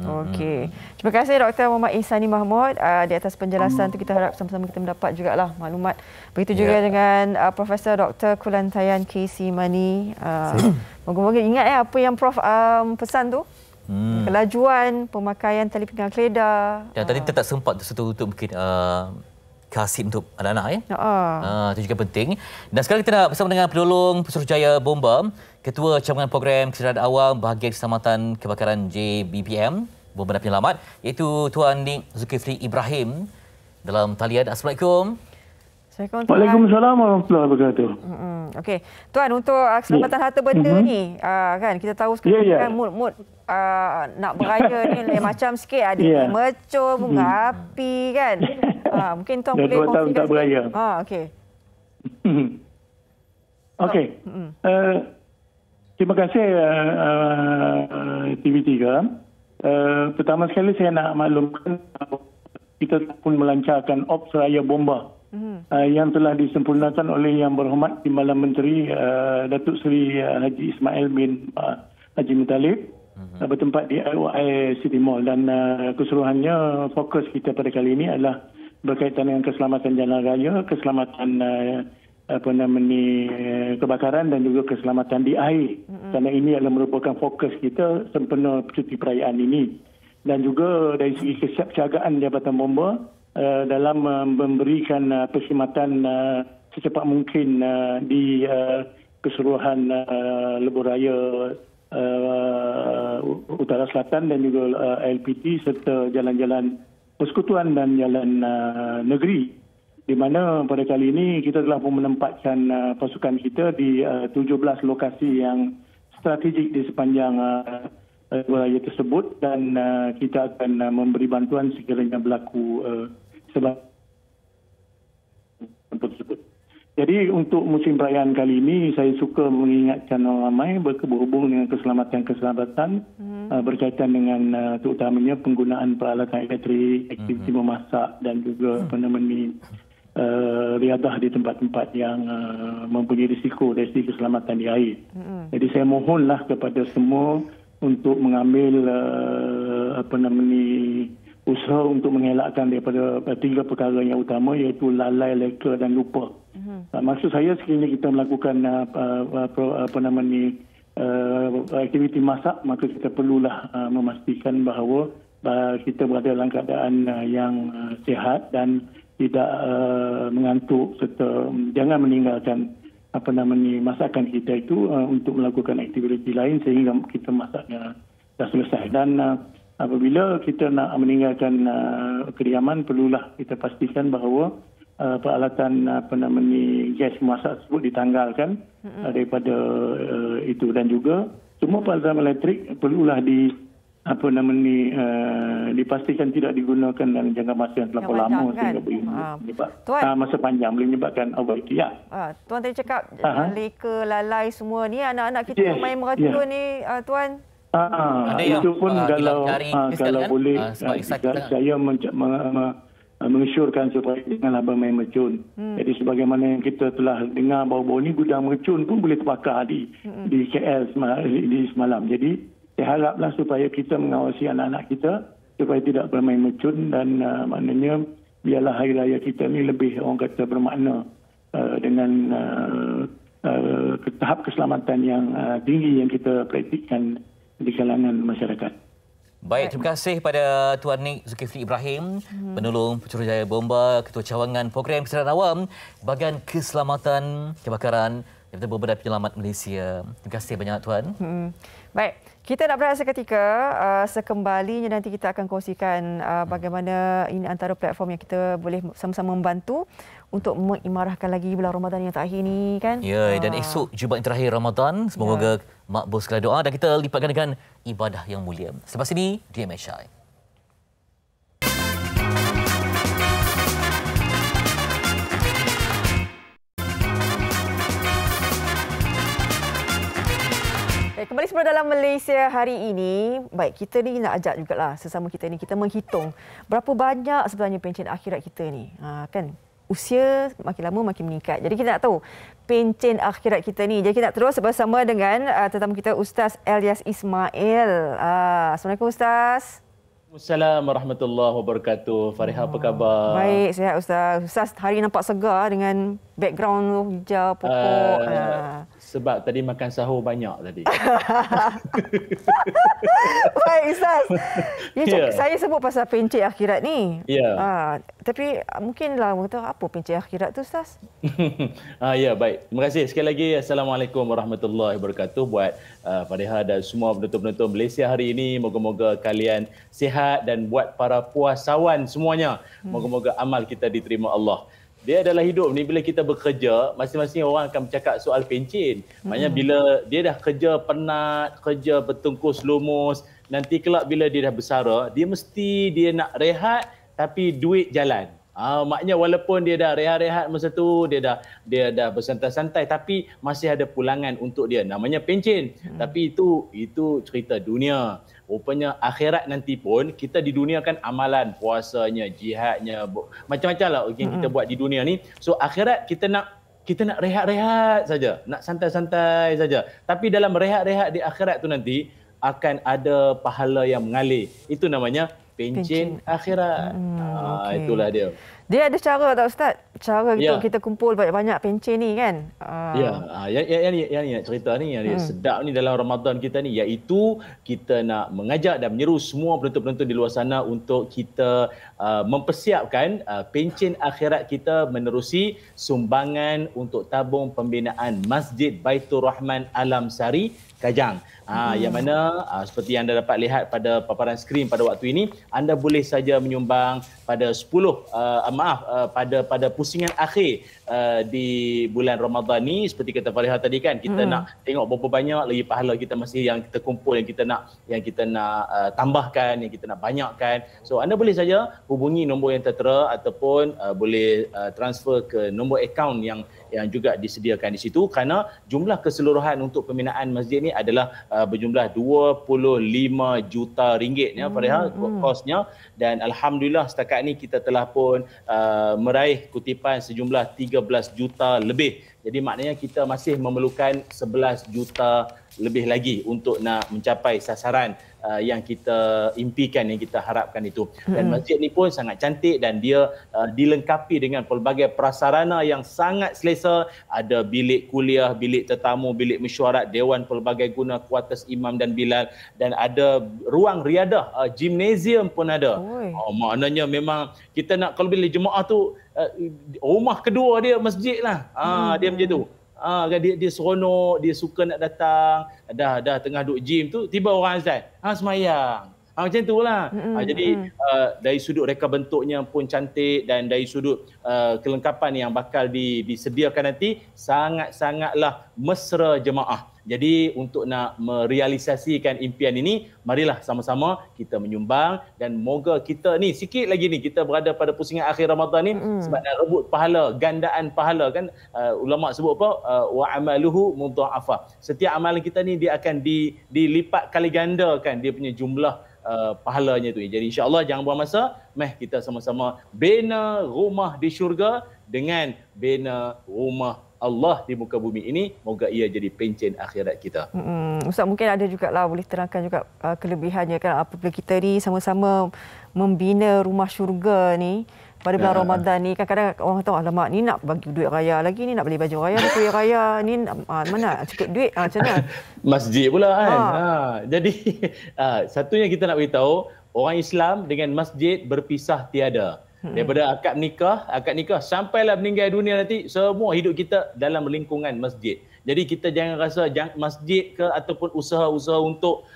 Okey. Terima kasih Dr. Muhammad Ihsani Mahmud di atas penjelasan tu. Kita harap sama-sama kita mendapat jugalah maklumat. Begitu juga dengan Profesor Dr. Kulantayan KC Mani. Moga-moga ingat apa yang Prof pesan tu. Kelajuan, pemakaian tali pinggang keledar. Dan tadi kita tak sempat tersentuh untuk mungkin kasih untuk anak-anak itu juga penting. Dan sekarang kita nak bersama dengan penolong Pesuruhjaya Bomba, Ketua Cawangan Program Kesedaran Awam Bahagian Keselamatan Kebakaran JBPM Bomba dan Penyelamat, iaitu Tuan Nik Zulkifli Ibrahim dalam talian. Assalamualaikum. Waalaikumsalam warahmatullahi wabarakatuh. Okey, Tuan, untuk keselamatan harta benda ni, kan kita tahu sekarang kan mood nak beraya ni lain macam sikit, ada mercun, bunga api kan. Mungkin Tuan boleh kongsikan. 2 tahun tak beraya. Okey. Okey. Terima kasih TV3. Pertama sekali saya nak maklumkan kita pun melancarkan Ops Raya Bomba yang telah disempurnakan oleh Yang Berhormat Timbalan Menteri Datuk Seri Haji Ismail bin Haji Muttalib bertempat di IOI City Mall, dan keseluruhannya fokus kita pada kali ini adalah berkaitan dengan keselamatan jalan raya, keselamatan kebakaran dan juga keselamatan di air. Kerana ini adalah merupakan fokus kita sempena cuti perayaan ini. Dan juga dari segi kesiapsiagaan Jabatan Bomba dalam memberikan perkhidmatan secepat mungkin di keseluruhan lebuh-raya Utara Selatan dan juga LPT serta jalan-jalan persekutuan dan jalan negeri, di mana pada kali ini kita telah pun menempatkan pasukan kita di 17 lokasi yang strategik di sepanjang raya tersebut, dan kita akan memberi bantuan sekiranya berlaku sebab tersebut. Jadi untuk musim perayaan kali ini saya suka mengingatkan orang ramai berhubung dengan keselamatan berkaitan dengan terutamanya penggunaan peralatan elektrik, aktiviti memasak dan juga riadah di tempat-tempat yang mempunyai risiko dari segi keselamatan di air. Jadi saya mohonlah kepada semua untuk mengambil usaha untuk mengelakkan daripada 3 perkara yang utama, iaitu lalai, leka dan lupa. Maksud saya sekiranya kita melakukan aktiviti masak, maka kita perlulah memastikan bahawa kita berada dalam keadaan yang sihat dan tidak mengantuk, serta jangan meninggalkan masakan kita itu untuk melakukan aktiviti lain sehingga kita masaknya dah selesai. Dan apabila kita nak meninggalkan kediaman, perlulah kita pastikan bahawa peralatan gas masak tersebut ditanggalkan daripada itu, dan juga semua peralatan elektrik perlulah dipastikan tidak digunakan dalam jangka masa yang terlalu lama sehingga boleh menyebabkan masa panjang, boleh menyebabkan overheating. Tuan tadi cakap leka, lalai semua ni, anak-anak kita main meracun ni, Tuan. Itu pun kalau boleh saya mengesyorkan supaya janganlah bermain mercun. Jadi sebagaimana yang kita telah dengar bahawa ni gudang mercun pun boleh terbakar di KL di semalam. Jadi saya haraplah supaya kita mengawasi anak-anak kita supaya tidak bermain mercun, dan maknanya biarlah hari raya kita ni lebih orang kata bermakna dengan tahap keselamatan yang tinggi yang kita praktikkan di kalangan masyarakat. Baik, terima kasih pada Tuan Nik Zulkifli Ibrahim, penolong Pesuruhjaya Bomba, Ketua Cawangan Program Kesedaran Awam Bahagian Keselamatan Kebakaran Jabatan Bomba dan Penyelamat Malaysia. Terima kasih banyak Tuan. Baik, kita nak berehat seketika. Sekembalinya nanti kita akan kongsikan bagaimana ini antara platform yang kita boleh sama-sama membantu untuk mengimarahkan lagi bulan Ramadan yang terakhir ni kan. Ya, dan esok Jumaat yang terakhir Ramadan, semoga makbul segala doa dan kita lipatkan dengan ibadah yang mulia. Selepas ini, DMSI. Kembali semula dalam Malaysia hari ini. Baik, kita ni nak ajak jugalah sesama kita ni, kita menghitung berapa banyak sebenarnya pencen akhirat kita ni. Kan usia makin lama makin meningkat. Jadi kita nak tahu pencen akhirat kita ni. Jadi kita nak terus bersama dengan tetamu kita, Ustaz Elyas Ismail. Assalamualaikum Ustaz. Assalamualaikum warahmatullahi wabarakatuh. Fariha, apa khabar? Baik, sihat Ustaz. Ustaz hari nampak segar dengan background tu hijau, pokok. Sebab tadi makan sahur banyak tadi. Baik Ustaz. Saya sebut pasal pencen akhirat ni. Tapi mungkinlah orang tahu apa pencen akhirat tu Ustaz. Ya, baik. Terima kasih sekali lagi. Assalamualaikum warahmatullahi wabarakatuh buat Fariha dan semua penonton-penonton Malaysia hari ini. Moga-moga kalian sihat, dan buat para puasawan semuanya, moga-moga amal kita diterima Allah. Dia adalah hidup ni, bila kita bekerja, masing-masing orang akan bercakap soal pencen. Maknanya bila dia dah kerja penat, kerja bertungkus lumus, nanti kelak bila dia dah bersara, dia mesti dia nak rehat tapi duit jalan. Maknanya walaupun dia dah rehat-rehat masa tu, dia dah bersantai-santai, tapi masih ada pulangan untuk dia. Namanya pencen. Tapi itu cerita dunia. Rupanya akhirat nanti pun kita di dunia kan amalan, puasanya, jihadnya, macam-macam lah kita buat di dunia ni. So akhirat kita nak rehat-rehat saja, nak santai-santai saja. Tapi dalam rehat-rehat di akhirat tu nanti akan ada pahala yang mengalir. Itu namanya pencen akhirat. Itulah dia. Dia ada cara tak Ustaz? Cara kita kumpul banyak-banyak pencen ni kan? Yang nak cerita ni, yang sedap ni dalam Ramadan kita ni, iaitu kita nak mengajak dan menyeru semua penonton-penonton di luar sana untuk kita mempersiapkan pencen akhirat kita menerusi sumbangan untuk tabung pembinaan Masjid Baitur Rahman Alam Sari Kajang. Yang mana seperti yang anda dapat lihat pada paparan skrin pada waktu ini, anda boleh saja menyumbang pada pada pusingan akhir di bulan Ramadan ni. Seperti kata Fariha tadi kan, kita nak tengok berapa banyak lagi pahala kita masih yang kita kumpul, yang kita nak tambahkan, yang kita nak banyakkan. So anda boleh saja hubungi nombor yang tertera, ataupun boleh transfer ke nombor akaun yang juga disediakan di situ, kerana jumlah keseluruhan untuk pembinaan masjid ni adalah berjumlah 25 juta ringgit ya Fariha, kosnya. Dan alhamdulillah setakat ni kita telah pun meraih kutipan sejumlah 13 juta lebih. Jadi maknanya kita masih memerlukan 11 juta lebih lagi untuk nak mencapai sasaran yang kita impikan, yang kita harapkan itu. Dan masjid ni pun sangat cantik, dan dia dilengkapi dengan pelbagai prasarana yang sangat selesa. Ada bilik kuliah, bilik tetamu, bilik mesyuarat, dewan pelbagai guna, kuartus imam dan bilal, dan ada ruang riadah, gimnasium pun ada. Maknanya memang kita nak, kalau bila jemaah tu rumah kedua dia masjid lah. Dia macam tu. Dia seronok, dia suka nak datang. Dah tengah duk gym tu, tiba orang azan. Semayang. Macam itulah. Jadi dari sudut reka bentuknya pun cantik, dan dari sudut kelengkapan yang bakal disediakan nanti, sangat-sangatlah mesra jemaah. Jadi untuk nak merealisasikan impian ini, marilah sama-sama kita menyumbang, dan moga kita ni sikit lagi ni kita berada pada pusingan akhir Ramadan ni sebab nak rebut pahala, gandaan pahala kan. Ulama sebut apa? Wa amaluhu mudha'afa. Setiap amalan kita ni dia akan dilipat kali gandakan dia punya jumlah pahalanya tu. Jadi insya-Allah jangan buang masa, meh kita sama-sama bina rumah di syurga dengan bina rumah Allah di muka bumi ini. Moga ia jadi pencen akhirat kita. Ustaz, mungkin ada jugalah, boleh terangkan juga kelebihannya kan apabila kita ni sama-sama membina rumah syurga ni pada bulan Ramadan ni. Kadang-kadang orang tahu, alamak ni nak bagi duit raya lagi, ni nak beli baju raya, ni kuih raya, ni mana cukup duit, macam mana? Masjid pula kan. Jadi satunya kita nak beritahu, orang Islam dengan masjid berpisah tiada. Daripada akad nikah sampailah meninggal dunia nanti, semua hidup kita dalam lingkungan masjid. Jadi kita jangan rasa masjid ke ataupun usaha-usaha untuk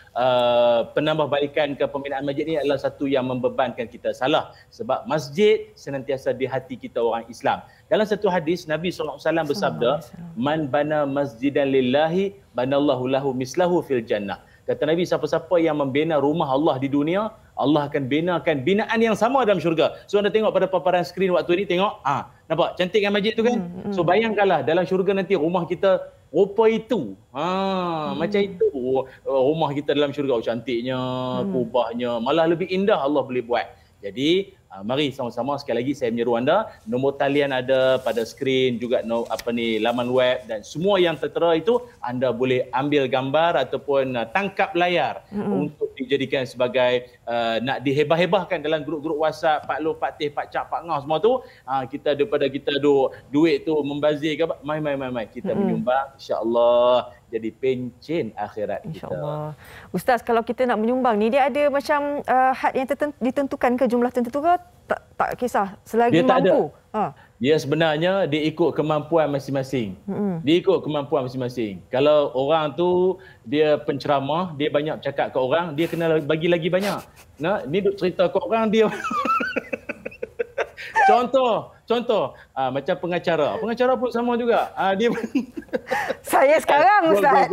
penambahbaikan ke pembinaan masjid ini adalah satu yang membebankan kita. Salah. Sebab masjid senantiasa di hati kita orang Islam. Dalam satu hadis, Nabi SAW bersabda, "Man bana masjidan lillahi, banallahu lahu mislahu fil jannah." Kata Nabi, siapa-siapa yang membina rumah Allah di dunia, Allah akan binakan binaan yang sama dalam syurga. So anda tengok pada paparan skrin waktu ini, tengok, nampak cantik kan masjid tu kan? So bayangkanlah dalam syurga nanti rumah kita rupa itu. Macam itu. Rumah kita dalam syurga cantiknya, kubahnya, malah lebih indah Allah boleh buat. Jadi mari sama-sama sekali lagi saya menyeru anda, nombor talian ada pada skrin, juga laman web dan semua yang tertera itu anda boleh ambil gambar ataupun tangkap layar untuk dijadikan sebagai nak dihebah-hebahkan dalam grup-grup WhatsApp Pak Long, Pak Teh, Pak Cak, Pak Ngah semua tu. Kita daripada kita duit tu membazir ke apa, mai kita menyumbang, insya-Allah jadi pencen akhirat kita. InsyaAllah. Ustaz, kalau kita nak menyumbang ni, dia ada macam had yang ditentukan ke, jumlah tertentu ke? Tak kisah, selagi dia mampu. Dia sebenarnya dia ikut kemampuan masing-masing. Dia ikut kemampuan masing-masing. Kalau orang tu dia penceramah, dia banyak cakap ke orang, dia kena bagi lagi banyak. Ni duk cerita ke orang dia. Contoh macam pengacara pun sama juga. Dia saya sekarang Ustaz.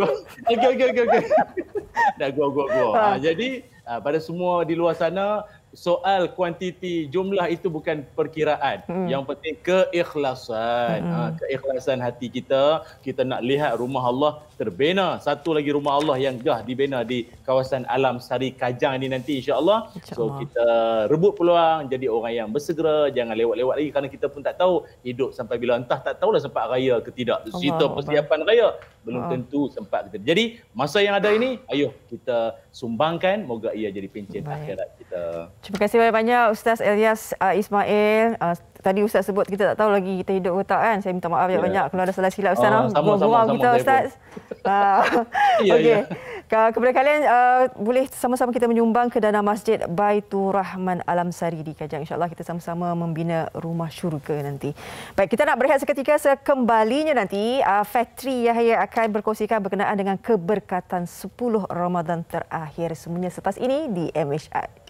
Okey. Dah gua. Jadi pada semua di luar sana, soal kuantiti jumlah itu bukan perkiraan. Yang penting keikhlasan. Keikhlasan hati kita. Kita nak lihat rumah Allah terbina. Satu lagi rumah Allah yang dah dibina di kawasan Alam Sari Kajang ini nanti, insya-Allah. So kita rebut peluang jadi orang yang bersegera, jangan lewat-lewat lagi kerana kita pun tak tahu hidup sampai bila, entah tak tahulah sempat raya ke tidak. Kita persiapan raya belum tentu sempat kita. Jadi masa yang ada ini, ayuh kita sumbangkan, moga ia jadi pencen akhirat kita. Terima kasih banyak-banyak Ustaz Ilyas Ismail. Tadi Ustaz sebut kita tak tahu lagi kita hidup ke tak kan. Saya minta maaf banyak-banyak kalau ada salah silap Ustaz. Gurau kita Ustaz. Okey. Kepada kalian boleh sama-sama kita menyumbang ke dana Masjid Baitur Rahman Alam Sari di Kajang. InsyaAllah kita sama-sama membina rumah syurga nanti. Baik, kita nak berehat seketika. Sekembalinya nanti Fatri Yahya akan berkongsikan berkenaan dengan keberkatan 10 Ramadan terakhir. Semuanya selepas ini di MHI.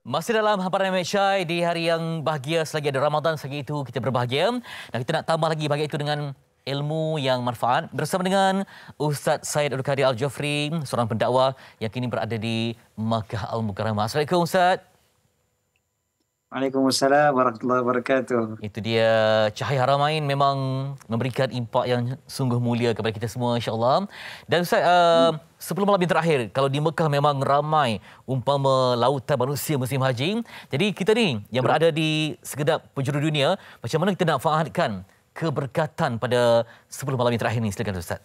Masih dalam hamparan MHI di hari yang bahagia, selagi ada Ramadan, selagi itu kita berbahagia. Dan kita nak tambah lagi bahagia itu dengan ilmu yang manfaat bersama dengan Ustaz Syed Abdul Qadir Al-Jofri, seorang pendakwah yang kini berada di Makkah Al-Mukarramah. Assalamualaikum Ustaz. Waalaikumsalam warahmatullahi wabarakatuh. Itu dia, Cahaya Haramain memang memberikan impak yang sungguh mulia kepada kita semua, insya-Allah. Dan Ustaz, 10 malam yang terakhir, kalau di Mekah memang ramai umpama lautan manusia musim haji. Jadi kita ni yang berada di sekedap penjuru dunia, macam mana kita nak fahamkan keberkatan pada 10 malam yang terakhir ni? Silakan Ustaz.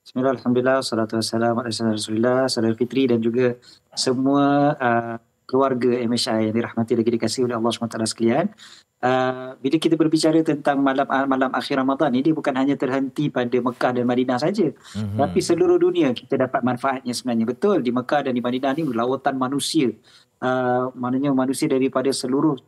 Bismillah, alhamdulillah, salatu wassalamu ala Rasulillah, salam fitri dan juga semua keluarga MHI yang dirahmati lagi dikasihi oleh Allah SWT sekalian. Bila kita berbicara tentang malam akhir Ramadan ini, dia bukan hanya terhenti pada Mekah dan Madinah saja, tapi seluruh dunia kita dapat manfaatnya sebenarnya. Betul, di Mekah dan di Madinah ini lautan manusia. Maknanya manusia daripada seluruh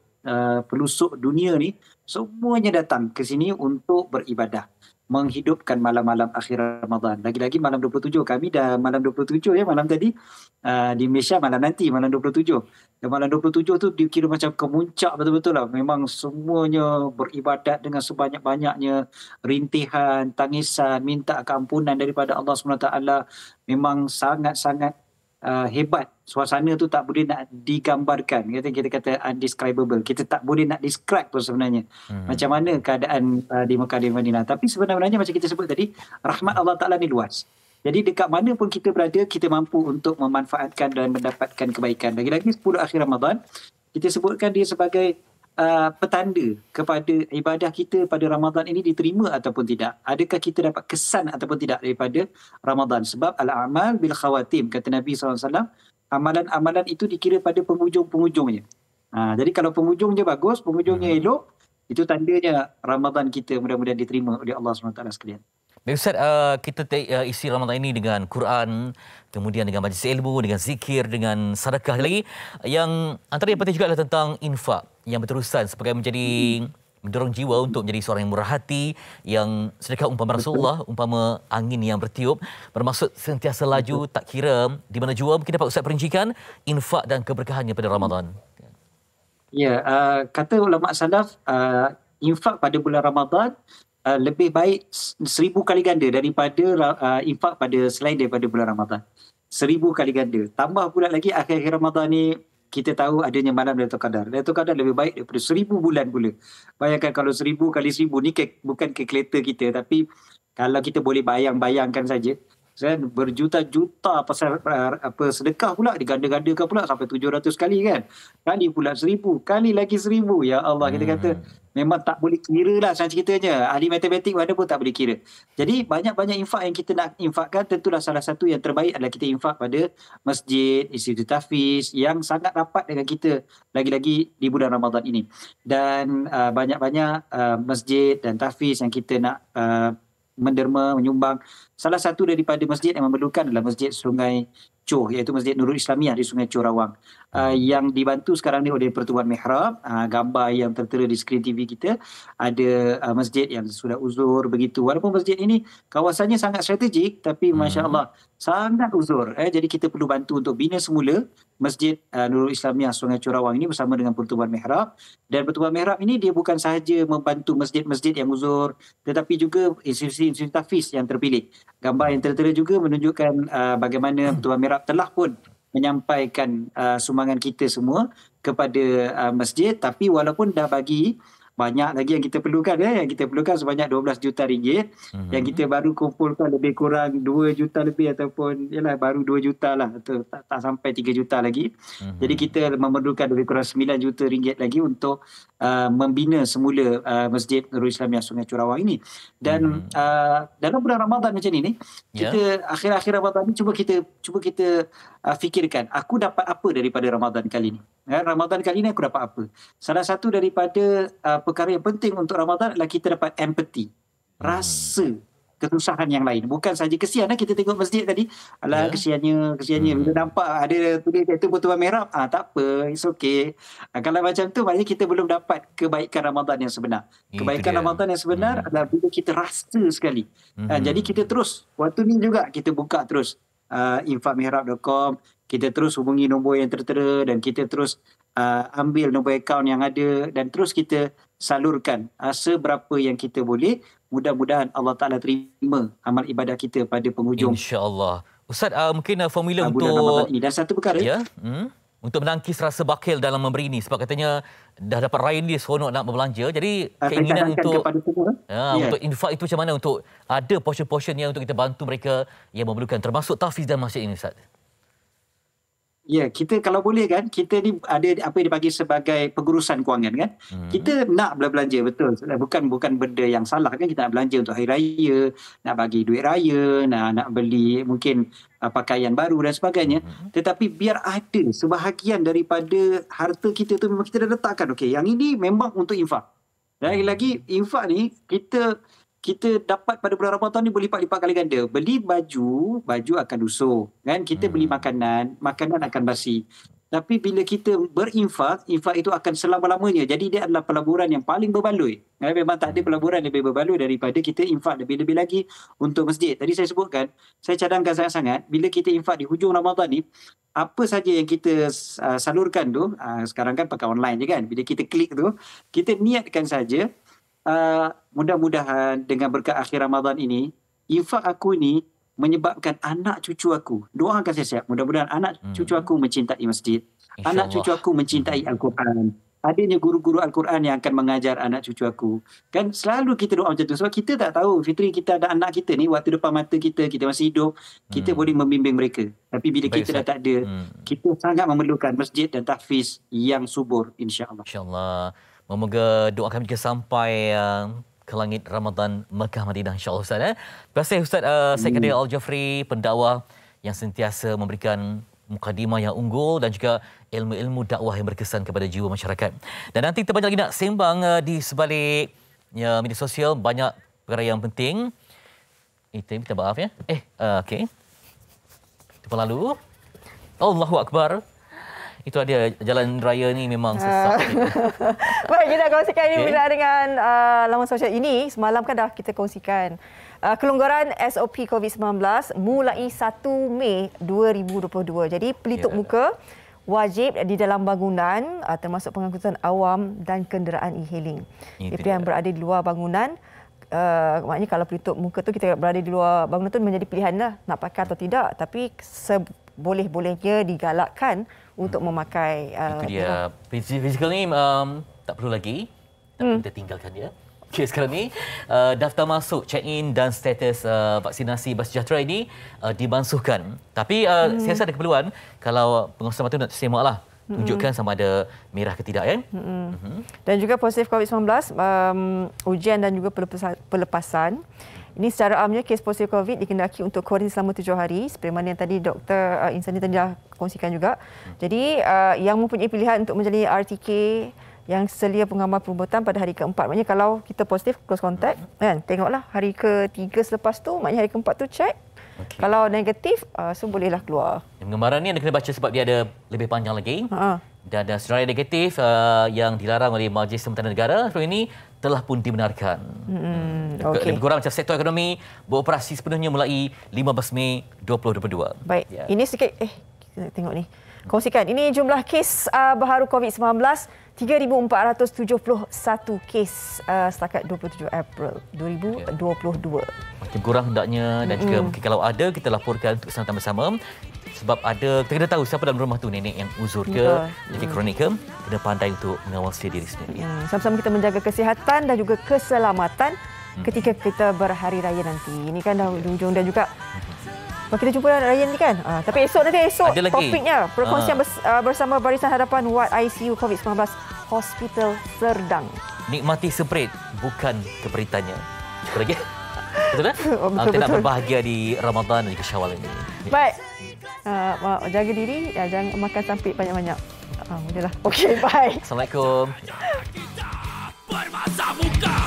pelosok dunia ni semuanya datang ke sini untuk beribadah, menghidupkan malam-malam akhir Ramadan. Lagi-lagi malam 27, kami dah malam 27 ya malam tadi. Di Malaysia malam nanti, malam 27. Dan malam 27 tu dikira macam kemuncak betul-betul lah. Memang semuanya beribadat dengan sebanyak-banyaknya, rintihan, tangisan, minta keampunan daripada Allah SWT. Memang sangat-sangat hebat. Suasana tu tak boleh nak digambarkan. Kita kata undescribable. Kita tak boleh nak describe pun sebenarnya. Macam mana keadaan di Mekah dan Madinah. Tapi sebenarnya macam kita sebut tadi, rahmat Allah Ta'ala ni luas. Jadi dekat mana pun kita berada, kita mampu untuk memanfaatkan dan mendapatkan kebaikan. Lagi-lagi 10 akhir Ramadan, kita sebutkan dia sebagai petanda kepada ibadah kita pada Ramadan ini diterima ataupun tidak. Adakah kita dapat kesan ataupun tidak daripada Ramadan. Sebab al-amal bil khawatim, kata Nabi SAW, amalan-amalan itu dikira pada penghujung-penghujungnya. Jadi kalau penghujungnya bagus, penghujungnya elok, itu tandanya Ramadan kita mudah-mudahan diterima oleh Allah SWT sekalian. Baik Ustaz, kita isi Ramadan ini dengan Quran, kemudian dengan majlis ilmu, dengan zikir, dengan sedekah lagi. Yang antara yang penting juga adalah tentang infak yang berterusan sebagai menjadi mendorong jiwa untuk menjadi seorang yang murah hati, yang sedekah umpama Rasulullah, umpama angin yang bertiup, bermaksud sentiasa laju, tak kira di mana jua. Mungkin dapat Ustaz perincikan infak dan keberkahannya pada Ramadan. Ya, kata ulama salaf, infak pada bulan Ramadan lebih baik 1000 kali ganda daripada infak pada selain daripada bulan Ramadan. 1000 kali ganda. Tambah pula lagi akhir-akhir Ramadan ni kita tahu adanya malam Lailatul Qadar. Lailatul Qadar lebih baik daripada 1000 bulan pula. Bayangkan kalau 1000 kali 1000 ni bukan kalkulator kita, tapi kalau kita boleh bayangkan saja, berjuta-juta sedekah pula diganda-gandakan pula sampai 700 kali kan. Kali pula 1000, kali lagi 1000. Ya Allah, kita kata memang tak boleh kira lah senang ceritanya. Ahli matematik mana pun tak boleh kira. Jadi banyak-banyak infak yang kita nak infakkan, tentulah salah satu yang terbaik adalah kita infak pada masjid, institut tahfiz yang sangat rapat dengan kita lagi-lagi di bulan Ramadan ini. Dan banyak-banyak masjid dan tahfiz yang kita nak menderma, menyumbang. Salah satu daripada masjid yang memerlukan adalah Masjid Sungai Choh, iaitu Masjid Nurul Islamiah di Sungai Choh Rawang. Yang dibantu sekarang ni oleh Pertubuhan Mihrab. Gambar yang tertera di skrin TV kita. Ada masjid yang sudah uzur begitu. Walaupun masjid ini kawasannya sangat strategik, tapi Masya Allah sangat uzur. Jadi kita perlu bantu untuk bina semula Masjid Nurul Islamiah Sungai Choh Rawang ini bersama dengan Pertubuhan Mihrab. Dan Pertubuhan Mihrab ini dia bukan sahaja membantu masjid-masjid yang uzur, tetapi juga institusi-institusi tahfiz yang terpilih. Gambar yang tertera juga menunjukkan bagaimana Pertubuhan Mihrab telah pun menyampaikan sumbangan kita semua kepada masjid, tapi walaupun dah bagi banyak lagi yang kita perlukan, yang kita perlukan sebanyak 12 juta ringgit, yang kita baru kumpulkan lebih kurang 2 juta lebih, ataupun yalah baru 2 juta lah, atau tak sampai 3 juta lagi. Jadi kita memerlukan lebih kurang 9 juta ringgit lagi untuk membina semula Masjid Nurul Islamiah Sungai Choh Rawang ini. Dan dalam bulan Ramadan macam ni kita akhir-akhir Ramadan ni cuba kita fikirkan, aku dapat apa daripada Ramadan kali ni? Ramadan kali ni aku dapat apa? Salah satu daripada perkara yang penting untuk Ramadan adalah kita dapat empathy, rasa kesusahan yang lain. Bukan saja kesian. Kita tengok masjid tadi, alah kesiannya. Bila nampak ada tulis itu Pertubuhan Mihrab, tak apa, it's okay. Kalau macam tu, maknanya kita belum dapat kebaikan Ramadan yang sebenar. Kebaikan Ramadan yang sebenar adalah bila kita rasa sekali. Jadi kita terus, waktu ni juga kita buka terus infakmihrab.com, kita terus hubungi nombor yang tertera dan kita terus ambil nombor akaun yang ada dan terus kita salurkan seberapa yang kita boleh. Mudah-mudahan Allah Ta'ala terima amal ibadah kita pada penghujung. InsyaAllah. Ustaz, mungkin formula untuk Ramadan ini. Dan satu perkara. Untuk menangkis rasa bakhil dalam memberi ini. Sebab katanya dah dapat raya ni seronok nak berbelanja. Jadi keinginan untuk untuk infak itu macam mana? Untuk ada portion-portion yang untuk kita bantu mereka yang memerlukan. Termasuk tahfiz dan masjid ini, Ustaz. Ya, kita kalau boleh kan, kita ni ada apa yang dipanggil sebagai pengurusan kewangan kan. Kita nak belanja, betul. Bukan benda yang salah kan, kita nak belanja untuk hari raya, nak bagi duit raya, nak beli mungkin pakaian baru dan sebagainya. Tetapi biar ada sebahagian daripada harta kita tu memang kita dah letakkan. Okey, yang ini memang untuk infak. Lagi-lagi infak ni kita dapat pada bulan Ramadan ni boleh lipat-lipat kali ganda. Beli baju akan lusuh. Kan? Kita beli makanan akan basi. Tapi bila kita berinfak, infak itu akan selama-lamanya. Jadi dia adalah pelaburan yang paling berbaloi. Memang tak ada pelaburan lebih berbaloi daripada kita infak lebih-lebih lagi untuk masjid. Tadi saya sebutkan, saya cadangkan sangat-sangat, bila kita infak di hujung Ramadan ni, apa saja yang kita salurkan tu, sekarang kan pakai online je kan. Bila kita klik tu, kita niatkan saja, mudah-mudahan dengan berkat akhir Ramadan ini, infak aku ni menyebabkan anak cucu aku, doakan saya siap, mudah-mudahan anak cucu aku mencintai masjid, anak cucu aku mencintai Al-Quran, adanya guru-guru Al-Quran yang akan mengajar anak cucu aku. Kan selalu kita doa macam tu, sebab kita tak tahu Fitri, kita ada anak kita ni waktu depan mata kita masih hidup, kita boleh membimbing mereka. Tapi bila kita dah tak ada, kita sangat memerlukan masjid dan tahfiz yang subur, insya-Allah. Insya-Allah. Semoga doa kami juga sampai ke langit Ramadan Mekah Madinah, insya-Allah, Ustaz. Terima kasih Ustaz Syed Qadir Al-Jafri, pendakwah yang sentiasa memberikan mukadimah yang unggul dan juga ilmu-ilmu dakwah yang berkesan kepada jiwa masyarakat. Dan nanti kita banyak lagi nak sembang di sebalik media sosial, banyak perkara yang penting. Itu minta maaf ya. Okey. Itu lalu. Allahu Akbar. Itu ada jalan raya ni memang sesak. Baik, kita kongsikan ini berkenaan dengan laman sosial ini. Semalam kan dah kita kongsikan kelonggaran SOP COVID-19 mulai 1 Mei 2022. Jadi pelitup muka wajib di dalam bangunan, termasuk pengangkutan awam dan kenderaan e-hailing. Itu yang berada di luar bangunan, maknanya kalau pelitup muka tu kita berada di luar bangunan tu menjadi pilihan lah nak pakai atau tidak. Tapi boleh-bolehnya digalakkan untuk memakai itu dia. Fizikal ni tak perlu lagi. Kita tinggalkan dia. Okay, sekarang ni daftar masuk, check-in dan status vaksinasi bersejahtera ini dimansuhkan. Tapi saya rasa ada keperluan kalau pengurusan tu nak semak lah. Tunjukkan sama ada merah ke tidak, kan? Dan juga positif COVID-19, ujian dan juga pelepasan. Ini secara amnya kes positif COVID dikendaki untuk kuarantin selama 7 hari seperti mana yang tadi Dr. Insani tadi dah kongsikan juga. Jadi yang mempunyai pilihan untuk menjalani RTK yang selia pengamal perubatan pada hari ke-4. Maknanya kalau kita positif close contact, kan, tengoklah hari ke-3 selepas tu, maknanya hari ke-4 tu check. Okay. Kalau negatif, so bolehlah keluar. Gambaran ni anda kena baca sebab dia ada lebih panjang lagi. Dan senarai negatif yang dilarang oleh Majlis Pertanian Negara seperti ini telah pun dibenarkan. Okay. Lebih kurang macam sektor ekonomi beroperasi sepenuhnya mulai 15 Mei 2022. Baik, ini sikit kita tengok ni. Kongsikan, ini jumlah kes baharu COVID-19 3,471 kes setakat 27 April 2022. Makin kurang hendaknya dan juga mungkin kalau ada kita laporkan untuk keselamatan bersama. Sebab ada, kita kena tahu siapa dalam rumah tu, nenek yang uzur ke, penyakit kronik ke, kena pandai untuk mengawasi diri sendiri. Sama-sama kita menjaga kesihatan dan juga keselamatan ketika kita berhari raya nanti. Ini kan dah hujung dan juga kita jumpa raya ni kan. Tapi esok topiknya perkongsian bersama Barisan Hadapan Wad ICU COVID-19 Hospital Serdang. Nikmati seprit, bukan keberitannya. Cukup lagi? Betul tak? Kita nak berbahagia di Ramadan dan juga Syawal ini. Baik. Jaga diri, jangan makan sampai banyak-banyak. Mudahlah. Okey, bye. Assalamualaikum. Bermasa muka.